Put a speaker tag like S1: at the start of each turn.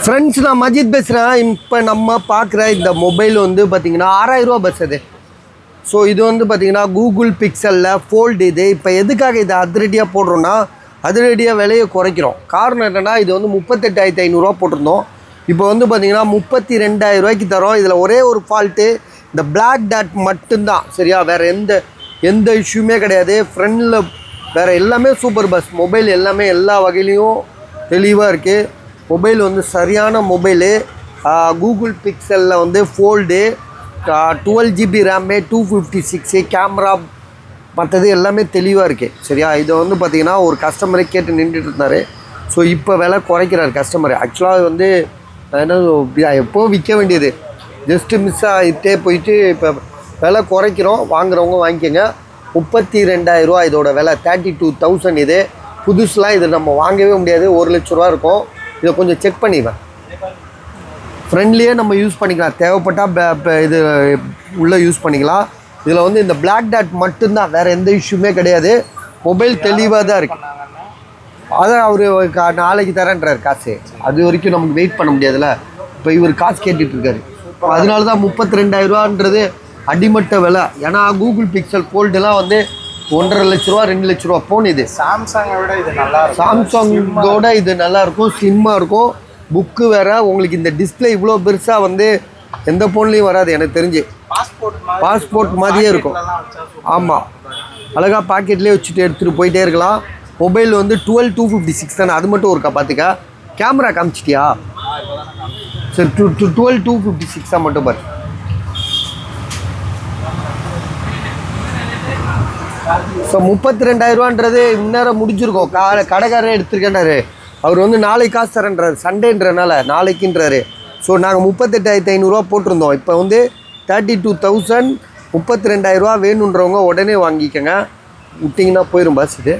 S1: Friends, நான் மஜித் பேசுகிறேன். இப்போ நம்ம பார்க்குற இந்த மொபைல் வந்து பார்த்திங்கன்னா 6000 ரூபா பஸ் அது. ஸோ இது வந்து பார்த்திங்கன்னா கூகுள் பிக்சலில் ஃபோல்டு. இது இப்போ எதுக்காக இதை அதிரடியாக போடுறோன்னா, அதிரடியாக விலையை குறைக்கிறோம். காரணம் என்னென்னா, இது வந்து 38,500 போட்டிருந்தோம். இப்போ வந்து பார்த்திங்கன்னா 32,000 ரூபாய்க்கு தரோம். இதில் ஒரே ஒரு ஃபால்ட்டு, இந்த பிளாக் டாட் மட்டும்தான். சரியா, வேறு எந்த இஷ்யூமே கிடையாது. ஃப்ரெண்டில் வேறு எல்லாமே சூப்பர் பஸ். மொபைல் எல்லாமே எல்லா வகையிலையும் தெளிவாக இருக்குது. மொபைல் வந்து சரியான மொபைலு. கூகுள் பிக்சலில் வந்து ஃபோல்டு, 12 GB ரேமு, 256 கேமரா, மற்றது எல்லாமே தெளிவாக இருக்குது. சரியா, இதை வந்து பார்த்திங்கன்னா ஒரு கஸ்டமரே கேட்டு நின்றுட்டு இருந்தார். ஸோ இப்போ விலை குறைக்கிறார் கஸ்டமர். ஆக்சுவலாக வந்து என்ன எப்போவும் விற்க வேண்டியது, ஜஸ்ட்டு மிஸ் ஆகிட்டே போயிட்டு இப்போ விலை குறைக்கிறோம். வாங்குறவங்க வாங்கிக்கோங்க. 32,000 ரூபா இதோட விலை. 32,000 இது. புதுசுலாம் இது நம்ம வாங்கவே முடியாது. 1,00,000 ரூபா இருக்கும். இதை கொஞ்சம் செக் பண்ணிடுவேன். ஃப்ரெண்ட்லியே நம்ம யூஸ் பண்ணிக்கலாம். தேவைப்பட்டால் இது உள்ளே யூஸ் பண்ணிக்கலாம். இதில் வந்து இந்த பிளாக் டாட் மட்டும்தான், வேறு எந்த இஷ்யூமே கிடையாது. மொபைல் தெளிவாக தான் இருக்குது. அதான் அவர் நாளைக்கு தரேன்றார் காசு. அது வரைக்கும் நமக்கு வெயிட் பண்ண முடியாதுல்ல. இப்போ இவர் காசு கேட்டுட்ருக்காரு. அதனால தான் 32,000 ரூபான்றது அடிமட்ட விலை. ஏன்னா கூகுள் பிக்சல் ஃபோல்டுலாம் வந்து 1,50,000 ரூபா 2,00,000 ரூபா ஃபோன். இது
S2: சாம்சங்கை விட இது நல்லா இருக்கும்.
S1: சாம்சங்கோட இது நல்லாயிருக்கும், ஸ்லிம்மாக இருக்கும். புக்கு வேறு. உங்களுக்கு இந்த டிஸ்பிளே இவ்வளோ பெருசாக வந்து எந்த ஃபோன்லேயும் வராது எனக்கு தெரிஞ்சு. பாஸ்போர்ட் மாதிரியே இருக்கும். ஆமாம், அழகாக பாக்கெட்லேயே வச்சுட்டு எடுத்துகிட்டு போயிட்டே இருக்கலாம். மொபைல் வந்து 12,256 தானே. அது மட்டும் ஒருக்கா பார்த்துக்க. கேமரா காமிச்சிட்டியா? சரி, 12,256 மட்டும் பாரு. ஸோ 32,000 ரூபான்றது இந்நேரம் முடிஞ்சிருக்கும். கடைக்காரரே எடுத்துருக்கேன்னாரு. அவர் வந்து நாளைக்கு காசு தரேன்றாரு, சண்டேன்றனால நாளைக்குன்றாரு. ஸோ நாங்கள் 38,500 ரூபா போட்டிருந்தோம். இப்போ வந்து 32,000, 32,000 ரூபா வேணுன்றவங்க உடனே வாங்கிக்கோங்க. விட்டிங்கன்னா போயிடும் பஸ் இது.